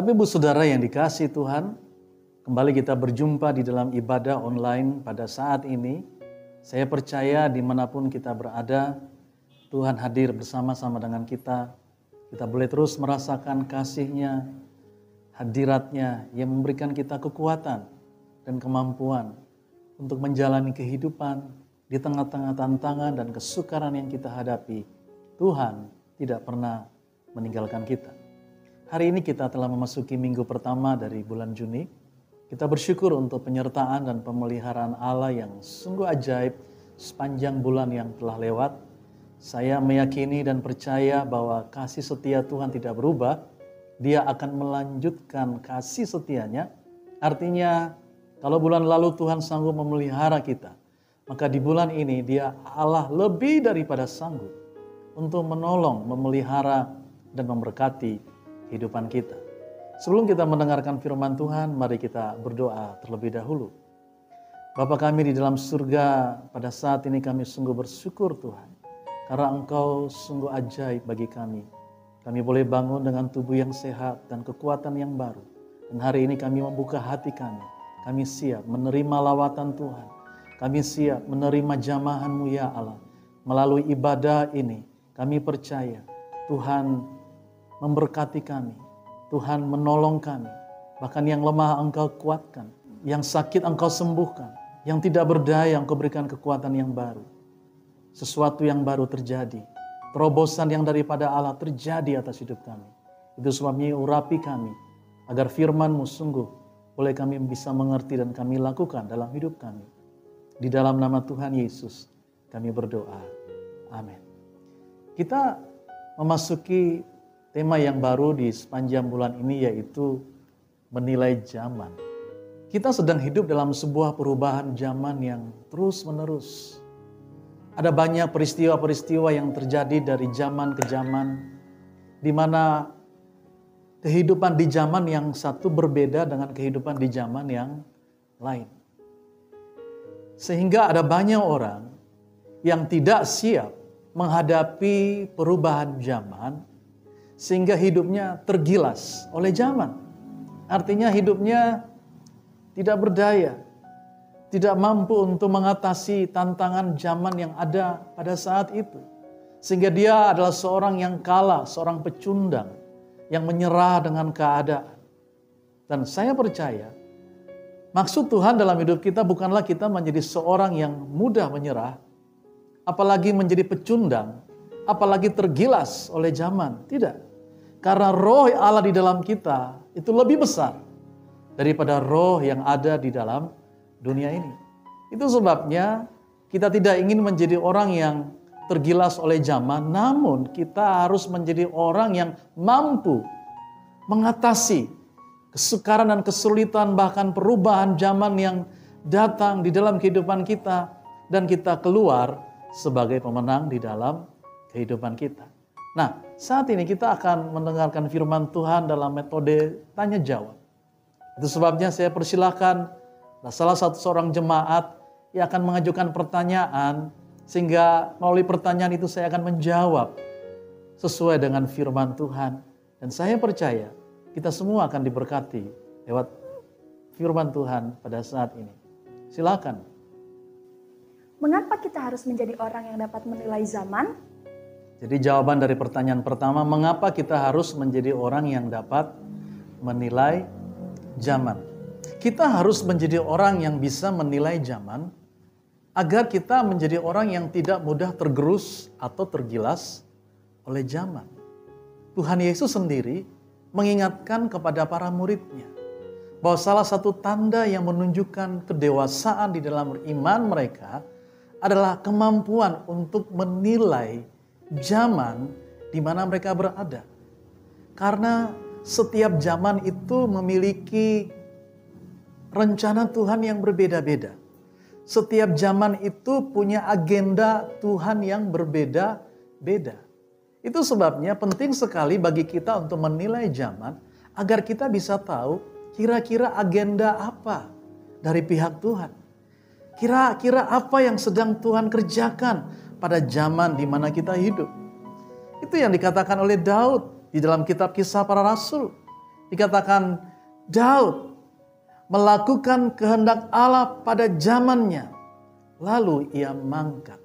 Bapak Ibu Saudara yang dikasihi Tuhan, kembali kita berjumpa di dalam ibadah online pada saat ini. Saya percaya dimanapun kita berada, Tuhan hadir bersama-sama dengan kita. Kita boleh terus merasakan kasih-Nya, hadirat-Nya yang memberikan kita kekuatan dan kemampuan untuk menjalani kehidupan di tengah-tengah tantangan dan kesukaran yang kita hadapi. Tuhan tidak pernah meninggalkan kita. Hari ini kita telah memasuki minggu pertama dari bulan Juni. Kita bersyukur untuk penyertaan dan pemeliharaan Allah yang sungguh ajaib sepanjang bulan yang telah lewat. Saya meyakini dan percaya bahwa kasih setia Tuhan tidak berubah. Dia akan melanjutkan kasih setianya. Artinya kalau bulan lalu Tuhan sanggup memelihara kita, maka di bulan ini Dia Allah lebih daripada sanggup untuk menolong, memelihara, dan memberkati kehidupan kita. Sebelum kita mendengarkan firman Tuhan, mari kita berdoa terlebih dahulu. Bapa kami di dalam surga, pada saat ini kami sungguh bersyukur Tuhan, karena Engkau sungguh ajaib bagi kami. Kami boleh bangun dengan tubuh yang sehat dan kekuatan yang baru. Dan hari ini kami membuka hati kami. Kami siap menerima lawatan Tuhan. Kami siap menerima jamahan-Mu ya Allah. Melalui ibadah ini, kami percaya Tuhan memberkati kami. Tuhan menolong kami. Bahkan yang lemah Engkau kuatkan. Yang sakit Engkau sembuhkan. Yang tidak berdaya Engkau berikan kekuatan yang baru. Sesuatu yang baru terjadi. Terobosan yang daripada Allah terjadi atas hidup kami. Itu sebabnya urapi kami. Agar firman-Mu sungguh boleh kami bisa mengerti dan kami lakukan dalam hidup kami. Di dalam nama Tuhan Yesus kami berdoa. Amin. Kita memasuki tema yang baru di sepanjang bulan ini, yaitu menilai zaman. Kita sedang hidup dalam sebuah perubahan zaman yang terus-menerus. Ada banyak peristiwa-peristiwa yang terjadi dari zaman ke zaman, di mana kehidupan di zaman yang satu berbeda dengan kehidupan di zaman yang lain. Sehingga ada banyak orang yang tidak siap menghadapi perubahan zaman, sehingga hidupnya tergilas oleh zaman. Artinya hidupnya tidak berdaya, tidak mampu untuk mengatasi tantangan zaman yang ada pada saat itu. Sehingga dia adalah seorang yang kalah, seorang pecundang yang menyerah dengan keadaan. Dan saya percaya, maksud Tuhan dalam hidup kita bukanlah kita menjadi seorang yang mudah menyerah, apalagi menjadi pecundang, apalagi tergilas oleh zaman. Tidak. Karena roh Allah di dalam kita itu lebih besar daripada roh yang ada di dalam dunia ini. Itu sebabnya kita tidak ingin menjadi orang yang tergilas oleh zaman, namun kita harus menjadi orang yang mampu mengatasi kesukaran dan kesulitan, bahkan perubahan zaman yang datang di dalam kehidupan kita, dan kita keluar sebagai pemenang di dalam kehidupan kita. Nah, saat ini kita akan mendengarkan firman Tuhan dalam metode tanya jawab. Itu sebabnya saya persilahkan salah satu seorang jemaat yang akan mengajukan pertanyaan, sehingga melalui pertanyaan itu saya akan menjawab sesuai dengan firman Tuhan. Dan saya percaya kita semua akan diberkati lewat firman Tuhan pada saat ini. Silakan. Mengapa kita harus menjadi orang yang dapat menilai zaman? Jadi jawaban dari pertanyaan pertama, mengapa kita harus menjadi orang yang dapat menilai zaman? Kita harus menjadi orang yang bisa menilai zaman agar kita menjadi orang yang tidak mudah tergerus atau tergilas oleh zaman. Tuhan Yesus sendiri mengingatkan kepada para murid-Nya bahwa salah satu tanda yang menunjukkan kedewasaan di dalam iman mereka adalah kemampuan untuk menilai zaman di mana mereka berada. Karena setiap zaman itu memiliki rencana Tuhan yang berbeda-beda. Setiap zaman itu punya agenda Tuhan yang berbeda-beda. Itu sebabnya penting sekali bagi kita untuk menilai zaman agar kita bisa tahu kira-kira agenda apa dari pihak Tuhan. Kira-kira apa yang sedang Tuhan kerjakan pada zaman di mana kita hidup. Itu yang dikatakan oleh Daud di dalam kitab Kisah Para Rasul. Dikatakan Daud melakukan kehendak Allah pada zamannya. Lalu ia mangkat.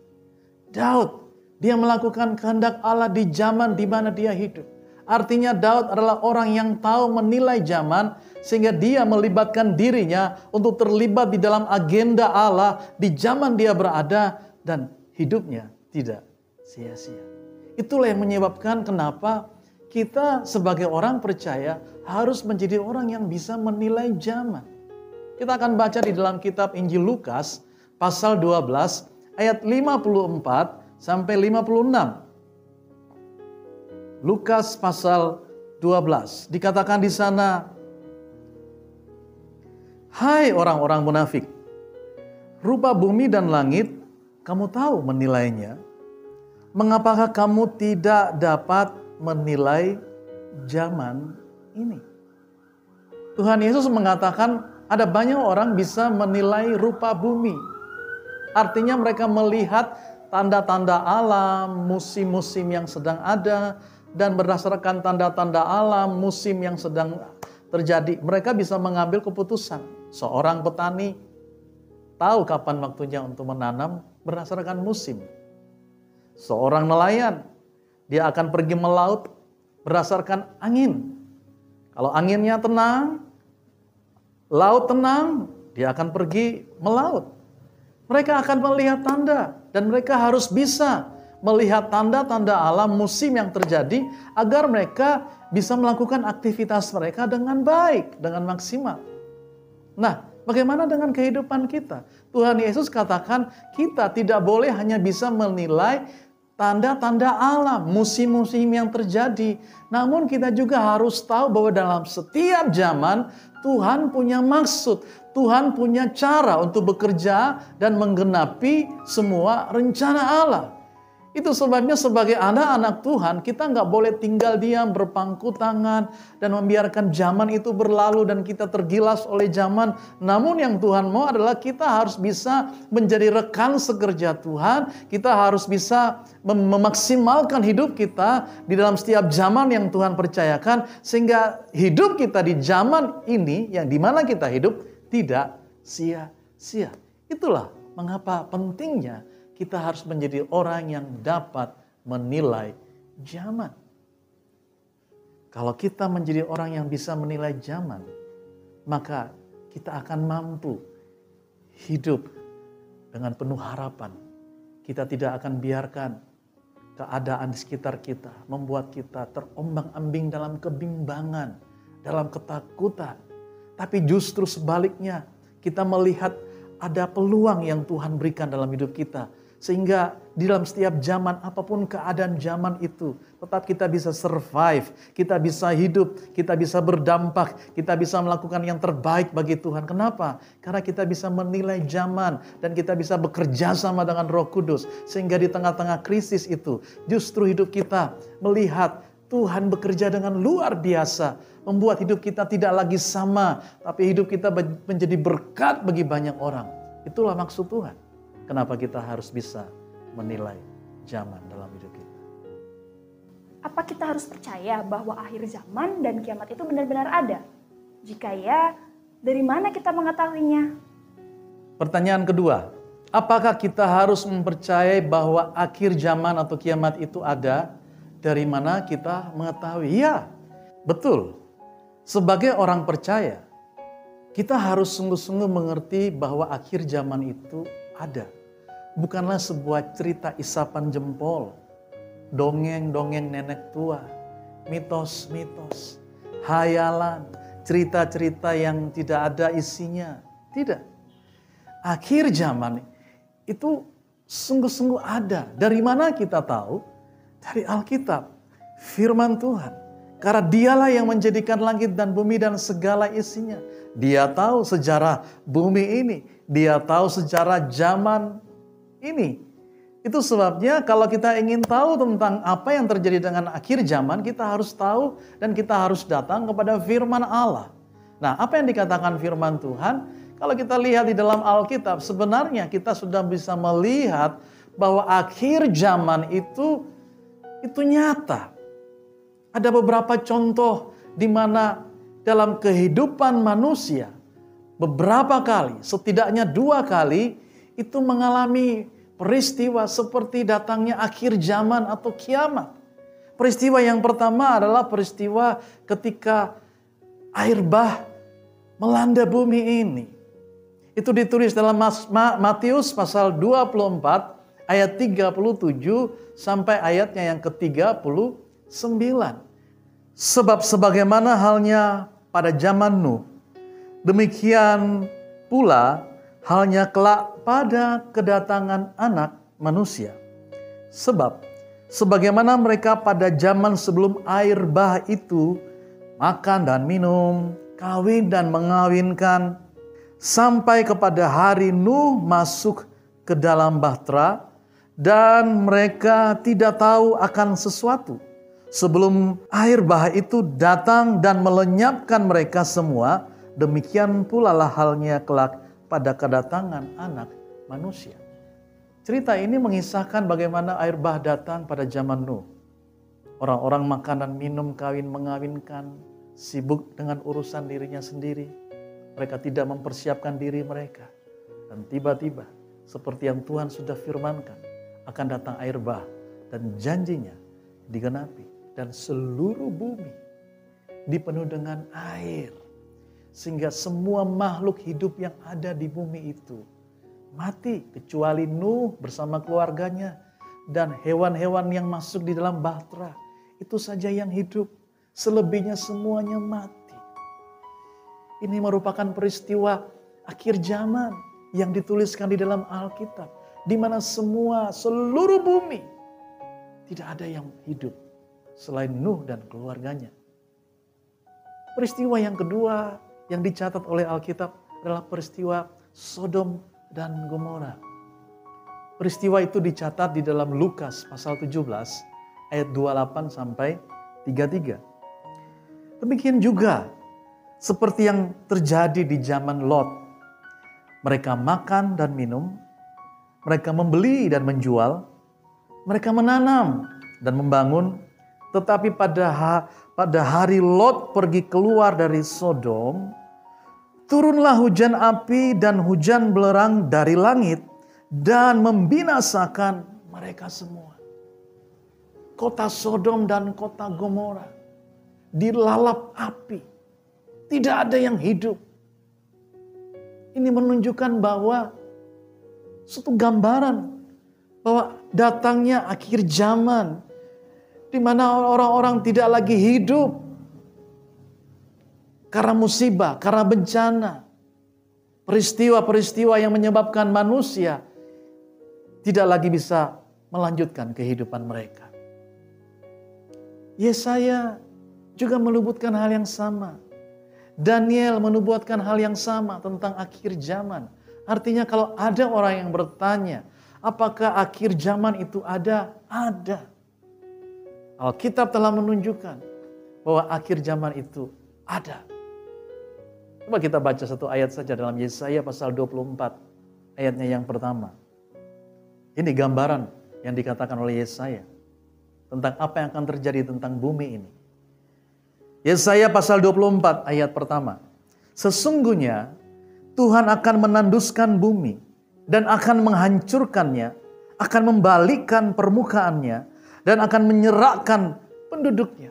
Daud, dia melakukan kehendak Allah di zaman di mana dia hidup. Artinya Daud adalah orang yang tahu menilai zaman sehingga dia melibatkan dirinya untuk terlibat di dalam agenda Allah di zaman dia berada dan hidupnya tidak sia-sia. Itulah yang menyebabkan kenapa kita sebagai orang percaya harus menjadi orang yang bisa menilai zaman. Kita akan baca di dalam kitab Injil Lukas pasal 12 ayat 54 sampai 56. Lukas pasal 12 dikatakan di sana, "Hai orang-orang munafik, rupa bumi dan langit kamu tahu menilainya. Mengapakah kamu tidak dapat menilai zaman ini?" Tuhan Yesus mengatakan ada banyak orang bisa menilai rupa bumi. Artinya mereka melihat tanda-tanda alam, musim-musim yang sedang ada, dan berdasarkan tanda-tanda alam, musim yang sedang terjadi, mereka bisa mengambil keputusan. Seorang petani tahu kapan waktunya untuk menanam berdasarkan musim. Seorang nelayan, dia akan pergi melaut berdasarkan angin. Kalau anginnya tenang, laut tenang, dia akan pergi melaut. Mereka akan melihat tanda dan mereka harus bisa melihat tanda-tanda alam musim yang terjadi agar mereka bisa melakukan aktivitas mereka dengan baik, dengan maksimal. Nah, bagaimana dengan kehidupan kita? Tuhan Yesus katakan kita tidak boleh hanya bisa menilai tanda-tanda alam, musim-musim yang terjadi. Namun kita juga harus tahu bahwa dalam setiap zaman Tuhan punya maksud, Tuhan punya cara untuk bekerja dan menggenapi semua rencana Allah. Itu sebabnya sebagai anak-anak Tuhan, kita nggak boleh tinggal diam, berpangku tangan, dan membiarkan zaman itu berlalu dan kita tergilas oleh zaman. Namun yang Tuhan mau adalah kita harus bisa menjadi rekan sekerja Tuhan. Kita harus bisa memaksimalkan hidup kita di dalam setiap zaman yang Tuhan percayakan. Sehingga hidup kita di zaman ini, yang dimana kita hidup, tidak sia-sia. Itulah mengapa pentingnya kita harus menjadi orang yang dapat menilai zaman. Kalau kita menjadi orang yang bisa menilai zaman, maka kita akan mampu hidup dengan penuh harapan. Kita tidak akan biarkan keadaan di sekitar kita membuat kita terombang-ambing dalam kebimbangan, dalam ketakutan. Tapi justru sebaliknya, kita melihat ada peluang yang Tuhan berikan dalam hidup kita. Sehingga di dalam setiap zaman, apapun keadaan zaman itu, tetap kita bisa survive, kita bisa hidup, kita bisa berdampak, kita bisa melakukan yang terbaik bagi Tuhan. Kenapa? Karena kita bisa menilai zaman dan kita bisa bekerja sama dengan Roh Kudus. Sehingga di tengah-tengah krisis itu, justru hidup kita melihat Tuhan bekerja dengan luar biasa. Membuat hidup kita tidak lagi sama, tapi hidup kita menjadi berkat bagi banyak orang. Itulah maksud Tuhan. Kenapa kita harus bisa menilai zaman dalam hidup kita? Apa kita harus percaya bahwa akhir zaman dan kiamat itu benar-benar ada? Jika ya, dari mana kita mengetahuinya? Pertanyaan kedua, apakah kita harus mempercayai bahwa akhir zaman atau kiamat itu ada? Dari mana kita mengetahui? Ya, betul. Sebagai orang percaya, kita harus sungguh-sungguh mengerti bahwa akhir zaman itu ada. Bukanlah sebuah cerita isapan jempol, dongeng-dongeng nenek tua, mitos-mitos, hayalan, cerita-cerita yang tidak ada isinya. Tidak. Akhir zaman itu sungguh-sungguh ada. Dari mana kita tahu? Dari Alkitab, firman Tuhan. Karena dialah yang menjadikan langit dan bumi dan segala isinya. Dia tahu sejarah bumi ini. Dia tahu sejarah zaman ini. Itu sebabnya kalau kita ingin tahu tentang apa yang terjadi dengan akhir zaman, kita harus tahu dan kita harus datang kepada firman Allah. Nah, apa yang dikatakan firman Tuhan? Kalau kita lihat di dalam Alkitab, sebenarnya kita sudah bisa melihat bahwa akhir zaman itu nyata. Ada beberapa contoh di mana dalam kehidupan manusia beberapa kali, setidaknya 2 kali, itu mengalami peristiwa seperti datangnya akhir zaman atau kiamat. Peristiwa yang pertama adalah peristiwa ketika air bah melanda bumi ini. Itu ditulis dalam Matius pasal 24 ayat 37 sampai ayatnya yang ke-39. Sebab sebagaimana halnya pada zaman Nuh, demikian pula halnya kelak pada kedatangan Anak Manusia. Sebab sebagaimana mereka pada zaman sebelum air bah itu makan dan minum, kawin dan mengawinkan, sampai kepada hari Nuh masuk ke dalam bahtera, dan mereka tidak tahu akan sesuatu sebelum air bah itu datang dan melenyapkan mereka semua. Demikian pula lah halnya kelak pada kedatangan Anak Manusia. Cerita ini mengisahkan bagaimana air bah datang pada zaman Nuh. Orang-orang makan dan minum, kawin mengawinkan, sibuk dengan urusan dirinya sendiri. Mereka tidak mempersiapkan diri mereka. Dan tiba-tiba, seperti yang Tuhan sudah firmankan, akan datang air bah. Dan janjinya digenapi. Dan seluruh bumi dipenuhi dengan air. Sehingga semua makhluk hidup yang ada di bumi itu mati. Kecuali Nuh bersama keluarganya. Dan hewan-hewan yang masuk di dalam bahtera. Itu saja yang hidup. Selebihnya semuanya mati. Ini merupakan peristiwa akhir zaman yang dituliskan di dalam Alkitab. Di mana seluruh bumi tidak ada yang hidup selain Nuh dan keluarganya. Peristiwa yang kedua yang dicatat oleh Alkitab adalah peristiwa Sodom dan Gomora. Peristiwa itu dicatat di dalam Lukas pasal 17 ayat 28 sampai 33. Demikian juga seperti yang terjadi di zaman Lot. Mereka makan dan minum, mereka membeli dan menjual, mereka menanam dan membangun. Tetapi pada hari Lot pergi keluar dari Sodom, turunlah hujan api dan hujan belerang dari langit dan membinasakan mereka semua. Kota Sodom dan kota Gomora dilalap api. Tidak ada yang hidup. Ini menunjukkan bahwa suatu gambaran bahwa datangnya akhir zaman di mana orang-orang tidak lagi hidup karena musibah, karena bencana. Peristiwa-peristiwa yang menyebabkan manusia tidak lagi bisa melanjutkan kehidupan mereka. Yesaya juga menubuatkan hal yang sama. Daniel menubuatkan hal yang sama tentang akhir zaman. Artinya kalau ada orang yang bertanya, apakah akhir zaman itu ada? Ada. Alkitab telah menunjukkan bahwa akhir zaman itu ada. Coba kita baca satu ayat saja dalam Yesaya pasal 24, ayatnya yang pertama. Ini gambaran yang dikatakan oleh Yesaya tentang apa yang akan terjadi tentang bumi ini. Yesaya pasal 24 ayat pertama. Sesungguhnya Tuhan akan menanduskan bumi dan akan menghancurkannya, akan membalikkan permukaannya dan akan menyerahkan penduduknya.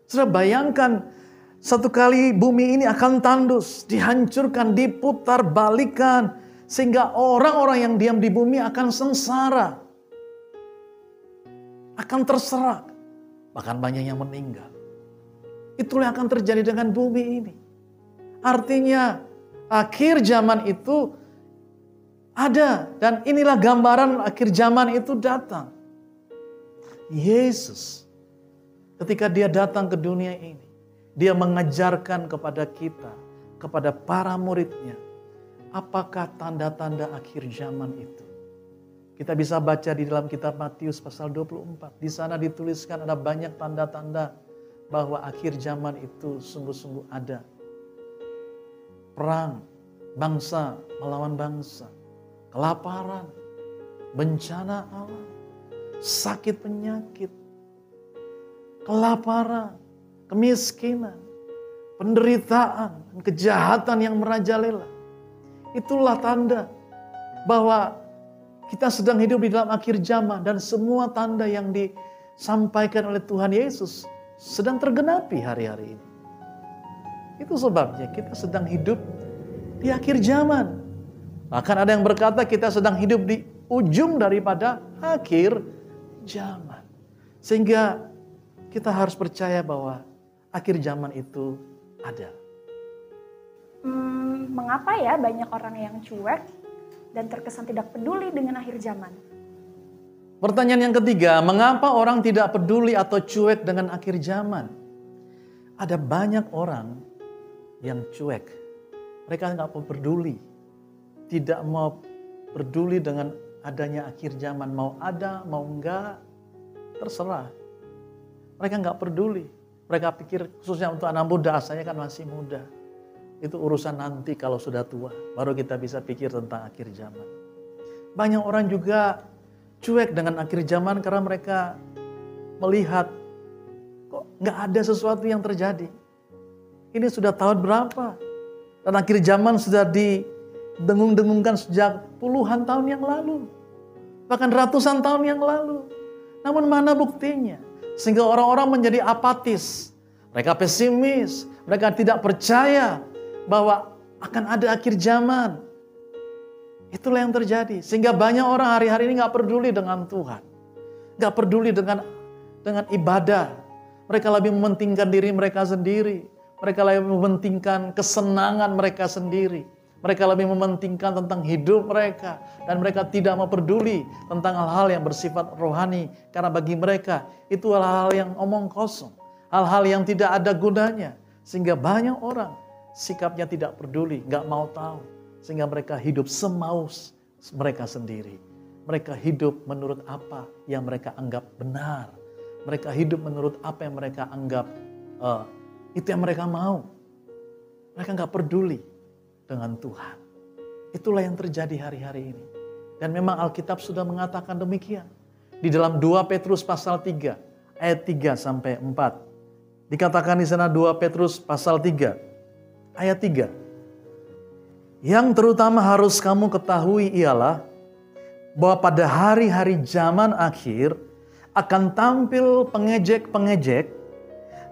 Sudah bayangkan satu kali bumi ini akan tandus, dihancurkan, diputar balikan sehingga orang-orang yang diam di bumi akan sengsara. Akan terserak, bahkan banyak yang meninggal. Itulah yang akan terjadi dengan bumi ini. Artinya akhir zaman itu ada. Dan inilah gambaran akhir zaman itu datang. Yesus ketika dia datang ke dunia ini, dia mengajarkan kepada kita, kepada para muridnya, apakah tanda-tanda akhir zaman itu. Kita bisa baca di dalam kitab Matius pasal 24. Di sana dituliskan ada banyak tanda-tanda bahwa akhir zaman itu sungguh-sungguh ada. Perang, bangsa melawan bangsa, kelaparan, bencana alam, sakit penyakit, kelaparan, kemiskinan, penderitaan, kejahatan yang merajalela. Itulah tanda bahwa kita sedang hidup di dalam akhir zaman dan semua tanda yang disampaikan oleh Tuhan Yesus sedang tergenapi hari-hari ini. Itu sebabnya kita sedang hidup di akhir zaman. Bahkan ada yang berkata kita sedang hidup di ujung daripada akhir zaman. Sehingga kita harus percaya bahwa akhir zaman itu ada. Mengapa ya banyak orang yang cuek dan terkesan tidak peduli dengan akhir zaman? Pertanyaan yang ketiga, mengapa orang tidak peduli atau cuek dengan akhir zaman? Ada banyak orang yang cuek. Mereka nggak mau peduli. Tidak mau peduli dengan adanya akhir zaman. Mau ada, mau enggak, terserah. Mereka nggak peduli. Mereka pikir khususnya untuk anak muda, saya kan masih muda. Itu urusan nanti kalau sudah tua. Baru kita bisa pikir tentang akhir zaman. Banyak orang juga cuek dengan akhir zaman karena mereka melihat kok nggak ada sesuatu yang terjadi. Ini sudah tahun berapa? Dan akhir zaman sudah didengung-dengungkan sejak puluhan tahun yang lalu. Bahkan ratusan tahun yang lalu. Namun mana buktinya? Sehingga orang-orang menjadi apatis. Mereka pesimis. Mereka tidak percaya bahwa akan ada akhir zaman. Itulah yang terjadi. Sehingga banyak orang hari-hari ini gak peduli dengan Tuhan. Gak peduli dengan ibadah. Mereka lebih mementingkan diri mereka sendiri. Mereka lebih mementingkan kesenangan mereka sendiri. Mereka lebih mementingkan tentang hidup mereka. Dan mereka tidak mau peduli tentang hal-hal yang bersifat rohani. Karena bagi mereka itu hal-hal yang omong kosong. Hal-hal yang tidak ada gunanya. Sehingga banyak orang sikapnya tidak peduli, gak mau tahu. Sehingga mereka hidup semau mereka sendiri. Mereka hidup menurut apa yang mereka anggap benar. Mereka hidup menurut apa yang mereka anggap itu yang mereka mau. Mereka gak peduli dengan Tuhan. Itulah yang terjadi hari-hari ini. Dan memang Alkitab sudah mengatakan demikian. Di dalam 2 Petrus pasal 3 ayat 3 sampai 4. Dikatakan di sana 2 Petrus pasal 3 ayat 3. Yang terutama harus kamu ketahui ialah bahwa pada hari-hari zaman akhir akan tampil pengejek-pengejek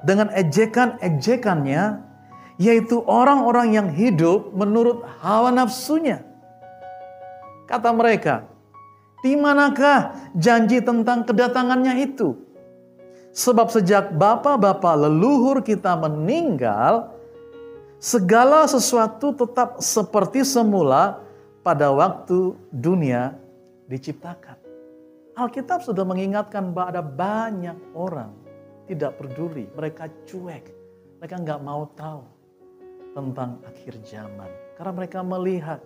dengan ejekan-ejekannya, yaitu orang-orang yang hidup menurut hawa nafsunya. Kata mereka, di manakah janji tentang kedatangannya itu? Sebab sejak bapa-bapa leluhur kita meninggal, segala sesuatu tetap seperti semula pada waktu dunia diciptakan. Alkitab sudah mengingatkan bahwa ada banyak orang tidak peduli, mereka cuek, mereka nggak mau tahu tentang akhir zaman. Karena mereka melihat,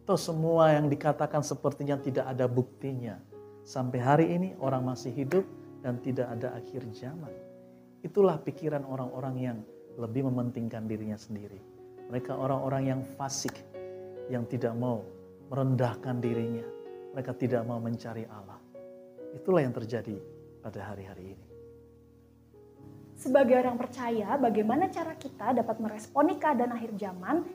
toh semua yang dikatakan sepertinya tidak ada buktinya. Sampai hari ini orang masih hidup dan tidak ada akhir zaman. Itulah pikiran orang-orang yang lebih mementingkan dirinya sendiri. Mereka orang-orang yang fasik, yang tidak mau merendahkan dirinya. Mereka tidak mau mencari Allah. Itulah yang terjadi pada hari-hari ini. Sebagai orang percaya, bagaimana cara kita dapat meresponi keadaan akhir zaman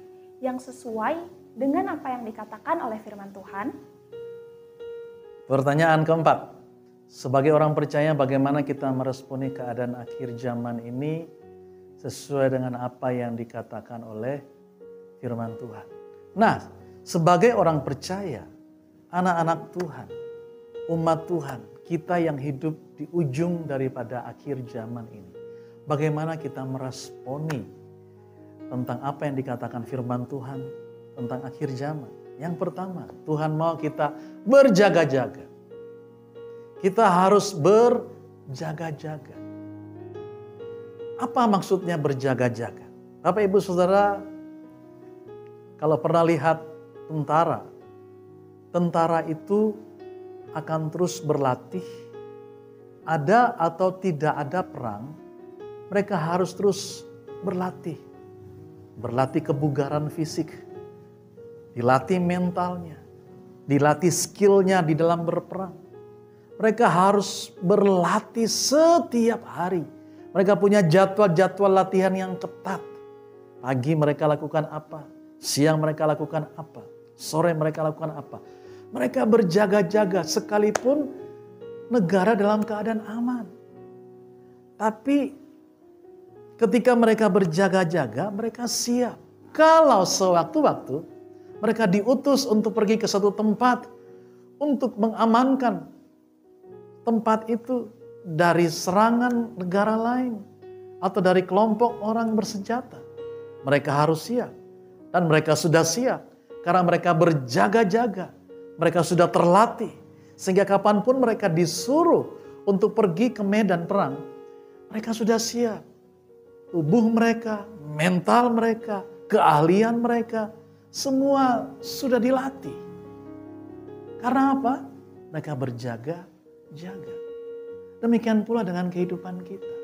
yang sesuai dengan apa yang dikatakan oleh firman Tuhan? Pertanyaan keempat. Sebagai orang percaya, bagaimana kita meresponi keadaan akhir zaman ini sesuai dengan apa yang dikatakan oleh firman Tuhan. Nah, sebagai orang percaya, anak-anak Tuhan, umat Tuhan, kita yang hidup di ujung daripada akhir zaman ini, bagaimana kita meresponi tentang apa yang dikatakan firman Tuhan tentang akhir zaman. Yang pertama, Tuhan mau kita berjaga-jaga. Kita harus berjaga-jaga. Apa maksudnya berjaga-jaga? Bapak Ibu Saudara, kalau pernah lihat tentara itu akan terus berlatih. Ada atau tidak ada perang, mereka harus terus berlatih. Berlatih kebugaran fisik, dilatih mentalnya, dilatih skillnya di dalam berperang. Mereka harus berlatih setiap hari. Mereka punya jadwal-jadwal latihan yang ketat. Pagi mereka lakukan apa? Siang mereka lakukan apa? Sore mereka lakukan apa? Mereka berjaga-jaga sekalipun negara dalam keadaan aman. Tapi ketika mereka berjaga-jaga, mereka siap. Kalau sewaktu-waktu mereka diutus untuk pergi ke satu tempat untuk mengamankan tempat itu dari serangan negara lain atau dari kelompok orang bersenjata, mereka harus siap. Dan mereka sudah siap karena mereka berjaga-jaga. Mereka sudah terlatih sehingga kapanpun mereka disuruh untuk pergi ke medan perang, mereka sudah siap. Tubuh mereka, mental mereka, keahlian mereka, semua sudah dilatih. Karena apa? Mereka berjaga-jaga. Demikian pula dengan kehidupan kita.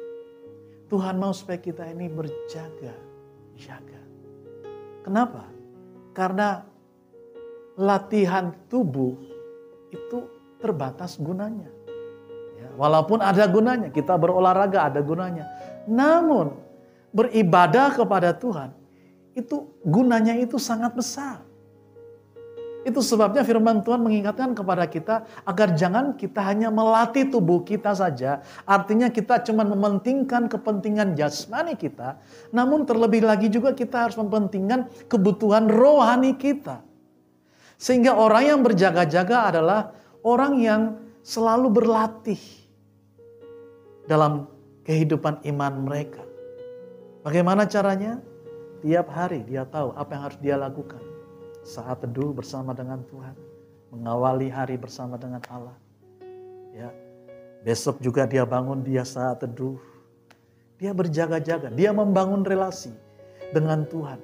Tuhan mau supaya kita ini berjaga-jaga. Kenapa? Karena latihan tubuh itu terbatas gunanya. Ya, walaupun ada gunanya, kita berolahraga ada gunanya. Namun beribadah kepada Tuhan itu gunanya itu sangat besar. Itu sebabnya firman Tuhan mengingatkan kepada kita agar jangan kita hanya melatih tubuh kita saja. Artinya kita cuma mementingkan kepentingan jasmani kita. Namun terlebih lagi juga kita harus mementingkan kebutuhan rohani kita. Sehingga orang yang berjaga-jaga adalah orang yang selalu berlatih dalam kehidupan iman mereka. Bagaimana caranya? Tiap hari dia tahu apa yang harus dia lakukan. Saat teduh bersama dengan Tuhan, mengawali hari bersama dengan Allah. Ya, besok juga dia bangun, dia saat teduh, dia berjaga-jaga, dia membangun relasi dengan Tuhan,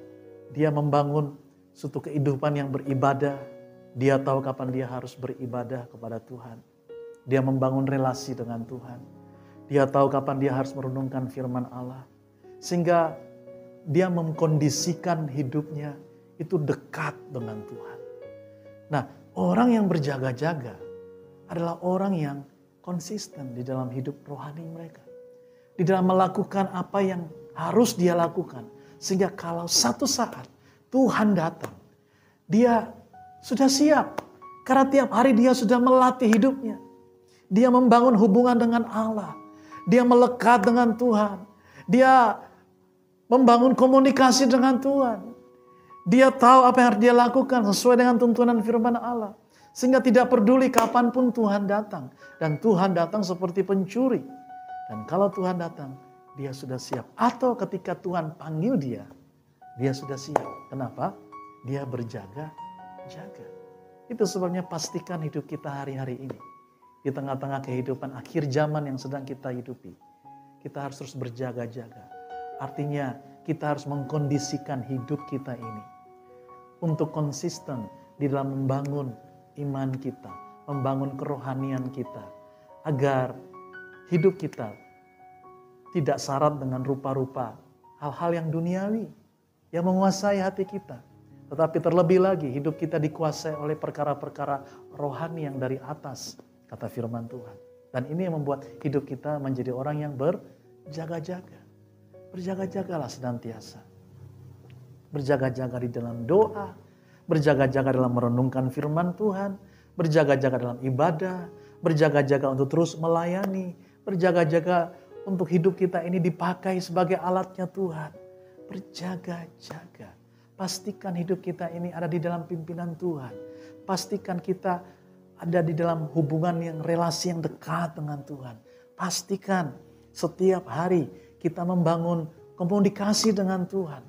dia membangun suatu kehidupan yang beribadah. Dia tahu kapan dia harus beribadah kepada Tuhan. Dia membangun relasi dengan Tuhan. Dia tahu kapan dia harus merenungkan firman Allah, sehingga dia mengkondisikan hidupnya itu dekat dengan Tuhan. Nah, orang yang berjaga-jaga adalah orang yang konsisten di dalam hidup rohani mereka. Di dalam melakukan apa yang harus dia lakukan. Sehingga kalau satu saat Tuhan datang, dia sudah siap. Karena tiap hari dia sudah melatih hidupnya. Dia membangun hubungan dengan Allah. Dia melekat dengan Tuhan. Dia membangun komunikasi dengan Tuhan. Dia tahu apa yang harus dia lakukan sesuai dengan tuntunan firman Allah. Sehingga tidak peduli kapanpun Tuhan datang. Dan Tuhan datang seperti pencuri. Dan kalau Tuhan datang, dia sudah siap. Atau ketika Tuhan panggil dia, dia sudah siap. Kenapa? Dia berjaga-jaga. Itu sebabnya pastikan hidup kita hari-hari ini. Di tengah-tengah kehidupan akhir zaman yang sedang kita hidupi. Kita harus terus berjaga-jaga. Artinya kita harus mengkondisikan hidup kita ini untuk konsisten di dalam membangun iman kita, membangun kerohanian kita, agar hidup kita tidak syarat dengan rupa-rupa hal-hal yang duniawi yang menguasai hati kita. Tetapi terlebih lagi hidup kita dikuasai oleh perkara-perkara rohani yang dari atas, kata firman Tuhan. Dan ini yang membuat hidup kita menjadi orang yang berjaga-jaga. Berjaga-jagalah senantiasa. Berjaga-jaga di dalam doa, berjaga-jaga dalam merenungkan firman Tuhan, berjaga-jaga dalam ibadah, berjaga-jaga untuk terus melayani, berjaga-jaga untuk hidup kita ini dipakai sebagai alatnya Tuhan. Berjaga-jaga. Pastikan hidup kita ini ada di dalam pimpinan Tuhan. Pastikan kita ada di dalam hubungan yang relasi yang dekat dengan Tuhan. Pastikan setiap hari kita membangun komunikasi dengan Tuhan.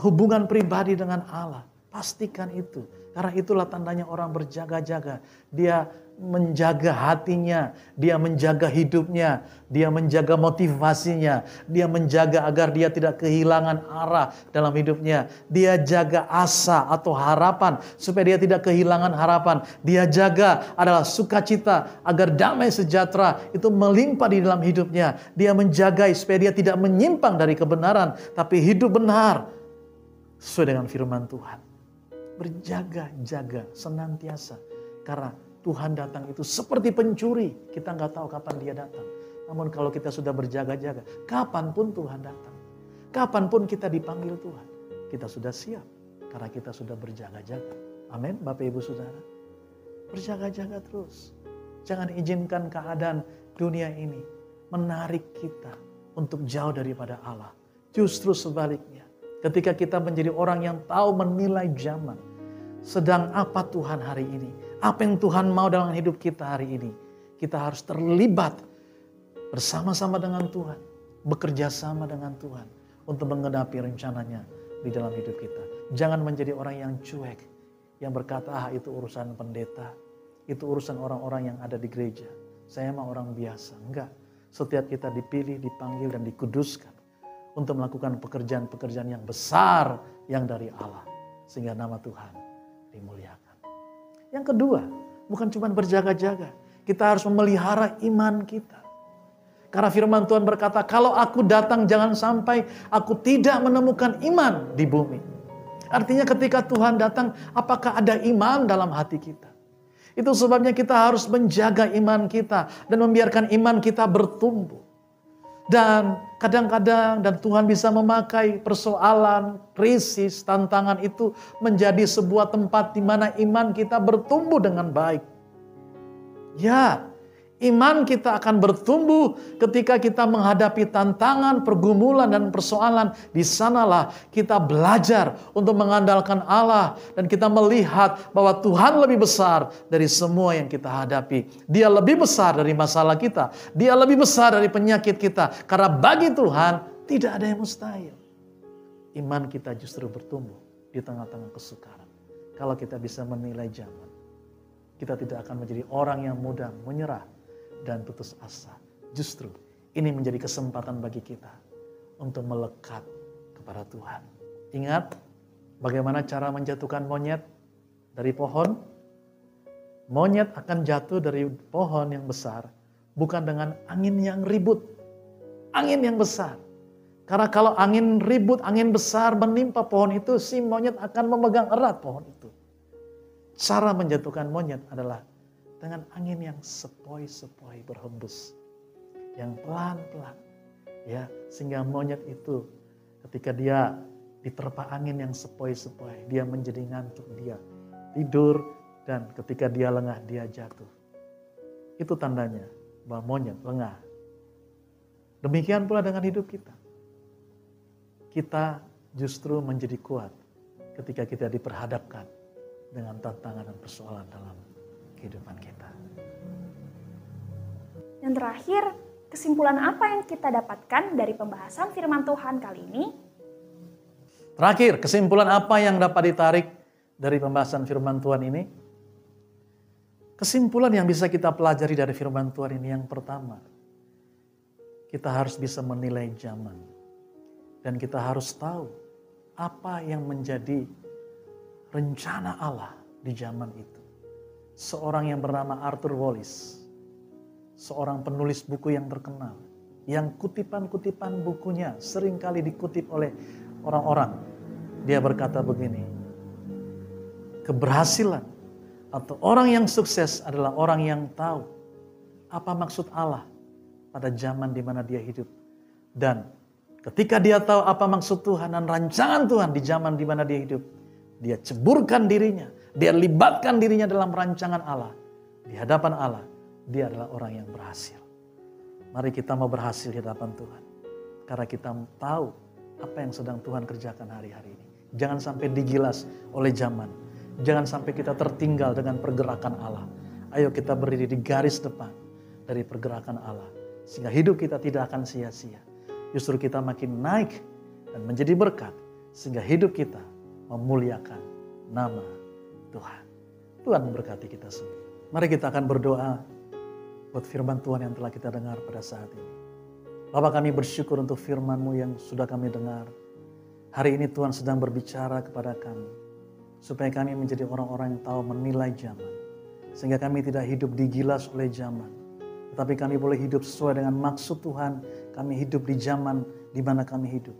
Hubungan pribadi dengan Allah. Pastikan itu. Karena itulah tandanya orang berjaga-jaga. Dia menjaga hatinya. Dia menjaga hidupnya. Dia menjaga motivasinya. Dia menjaga agar dia tidak kehilangan arah dalam hidupnya. Dia jaga asa atau harapan. Supaya dia tidak kehilangan harapan. Dia jaga adalah sukacita. Agar damai sejahtera itu melimpah di dalam hidupnya. Dia menjaga supaya dia tidak menyimpang dari kebenaran. Tapi hidup benar. Sesuai dengan firman Tuhan. Berjaga-jaga senantiasa. Karena Tuhan datang itu seperti pencuri. Kita nggak tahu kapan dia datang. Namun kalau kita sudah berjaga-jaga, kapanpun Tuhan datang. Kapanpun kita dipanggil Tuhan, kita sudah siap. Karena kita sudah berjaga-jaga. Amin, Bapak Ibu Saudara. Berjaga-jaga terus. Jangan izinkan keadaan dunia ini menarik kita untuk jauh daripada Allah. Justru sebaliknya, ketika kita menjadi orang yang tahu menilai zaman, sedang apa Tuhan hari ini, apa yang Tuhan mau dalam hidup kita hari ini, kita harus terlibat bersama-sama dengan Tuhan, bekerja sama dengan Tuhan untuk menggenapi rencananya di dalam hidup kita. Jangan menjadi orang yang cuek, yang berkata, itu urusan pendeta, itu urusan orang-orang yang ada di gereja. Saya mah orang biasa. Enggak. Setiap kita dipilih, dipanggil, dan dikuduskan untuk melakukan pekerjaan-pekerjaan yang besar yang dari Allah. Sehingga nama Tuhan dimuliakan. Yang kedua, bukan cuma berjaga-jaga. Kita harus memelihara iman kita. Karena firman Tuhan berkata, kalau aku datang jangan sampai aku tidak menemukan iman di bumi. Artinya ketika Tuhan datang, apakah ada iman dalam hati kita? Itu sebabnya kita harus menjaga iman kita dan membiarkan iman kita bertumbuh. Dan kadang-kadang dan Tuhan bisa memakai persoalan, krisis, tantangan itu menjadi sebuah tempat di mana iman kita bertumbuh dengan baik. Ya, iman kita akan bertumbuh ketika kita menghadapi tantangan, pergumulan, dan persoalan. Di sanalah kita belajar untuk mengandalkan Allah. Dan kita melihat bahwa Tuhan lebih besar dari semua yang kita hadapi. Dia lebih besar dari masalah kita. Dia lebih besar dari penyakit kita. Karena bagi Tuhan tidak ada yang mustahil. Iman kita justru bertumbuh di tengah-tengah kesukaran. Kalau kita bisa menilai zaman, kita tidak akan menjadi orang yang mudah menyerah dan putus asa. Justru ini menjadi kesempatan bagi kita untuk melekat kepada Tuhan. Ingat bagaimana cara menjatuhkan monyet dari pohon? Monyet akan jatuh dari pohon yang besar bukan dengan angin yang ribut, angin yang besar. Karena kalau angin ribut, angin besar menimpa pohon itu, si monyet akan memegang erat pohon itu. Cara menjatuhkan monyet adalah dengan angin yang sepoi-sepoi berhembus, yang pelan-pelan, ya, sehingga monyet itu ketika dia diterpa angin yang sepoi-sepoi, dia menjadi ngantuk, dia tidur, dan ketika dia lengah dia jatuh. Itu tandanya bahwa monyet lengah. Demikian pula dengan hidup kita. Kita justru menjadi kuat ketika kita diperhadapkan dengan tantangan dan persoalan dalam kehidupan kita. Dan terakhir, kesimpulan apa yang kita dapatkan dari pembahasan firman Tuhan kali ini? Terakhir, kesimpulan apa yang dapat ditarik dari pembahasan firman Tuhan ini? Kesimpulan yang bisa kita pelajari dari firman Tuhan ini yang pertama, kita harus bisa menilai zaman. Dan kita harus tahu apa yang menjadi rencana Allah di zaman itu. Seorang yang bernama Arthur Wallis, seorang penulis buku yang terkenal, yang kutipan-kutipan bukunya seringkali dikutip oleh orang-orang. Dia berkata begini, keberhasilan atau orang yang sukses adalah orang yang tahu apa maksud Allah pada zaman di mana dia hidup. Dan ketika dia tahu apa maksud Tuhan dan rancangan Tuhan di zaman di mana dia hidup, dia ceburkan dirinya, dia libatkan dirinya dalam rancangan Allah. Di hadapan Allah, dia adalah orang yang berhasil. Mari kita mau berhasil di hadapan Tuhan. Karena kita tahu apa yang sedang Tuhan kerjakan hari-hari ini. Jangan sampai digilas oleh zaman. Jangan sampai kita tertinggal dengan pergerakan Allah. Ayo kita berdiri di garis depan dari pergerakan Allah. Sehingga hidup kita tidak akan sia-sia. Justru kita makin naik dan menjadi berkat. Sehingga hidup kita memuliakan nama Tuhan. Tuhan memberkati kita semua. Mari kita akan berdoa buat firman Tuhan yang telah kita dengar pada saat ini. Bapa, kami bersyukur untuk firman-Mu yang sudah kami dengar. Hari ini Tuhan sedang berbicara kepada kami. Supaya kami menjadi orang-orang yang tahu menilai zaman. Sehingga kami tidak hidup digilas oleh zaman. Tetapi kami boleh hidup sesuai dengan maksud Tuhan. Kami hidup di zaman di mana kami hidup.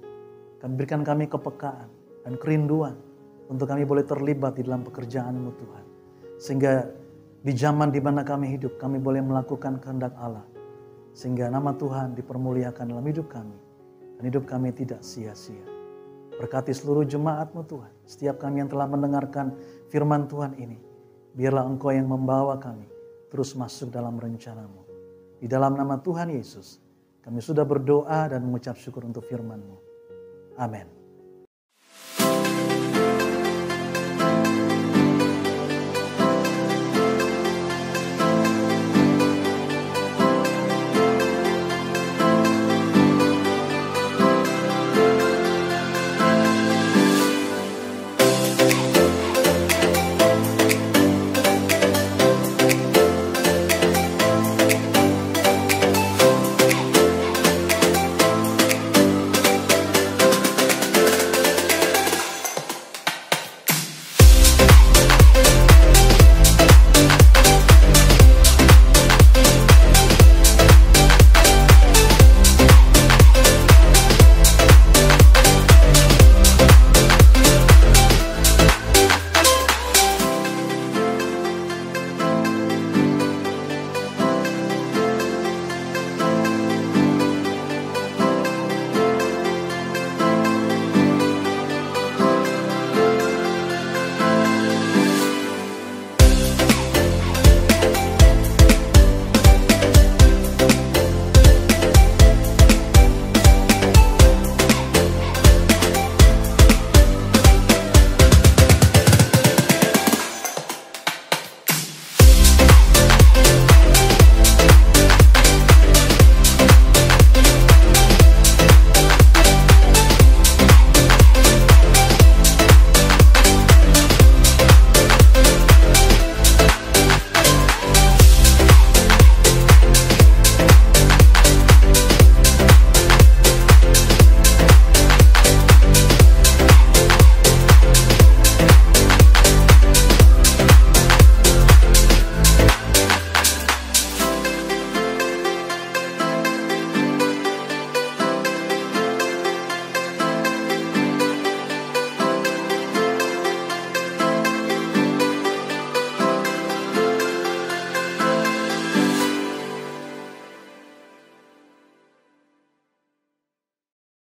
Kami berikan kami kepekaan dan kerinduan untuk kami boleh terlibat di dalam pekerjaan-Mu Tuhan. Sehingga di zaman di mana kami hidup, kami boleh melakukan kehendak Allah. Sehingga nama Tuhan dipermuliakan dalam hidup kami. dan hidup kami tidak sia-sia. Berkati seluruh jemaat-Mu Tuhan, setiap kami yang telah mendengarkan firman Tuhan ini, biarlah Engkau yang membawa kami terus masuk dalam rencana-Mu. Di dalam nama Tuhan Yesus, kami sudah berdoa dan mengucap syukur untuk firman-Mu. Amin.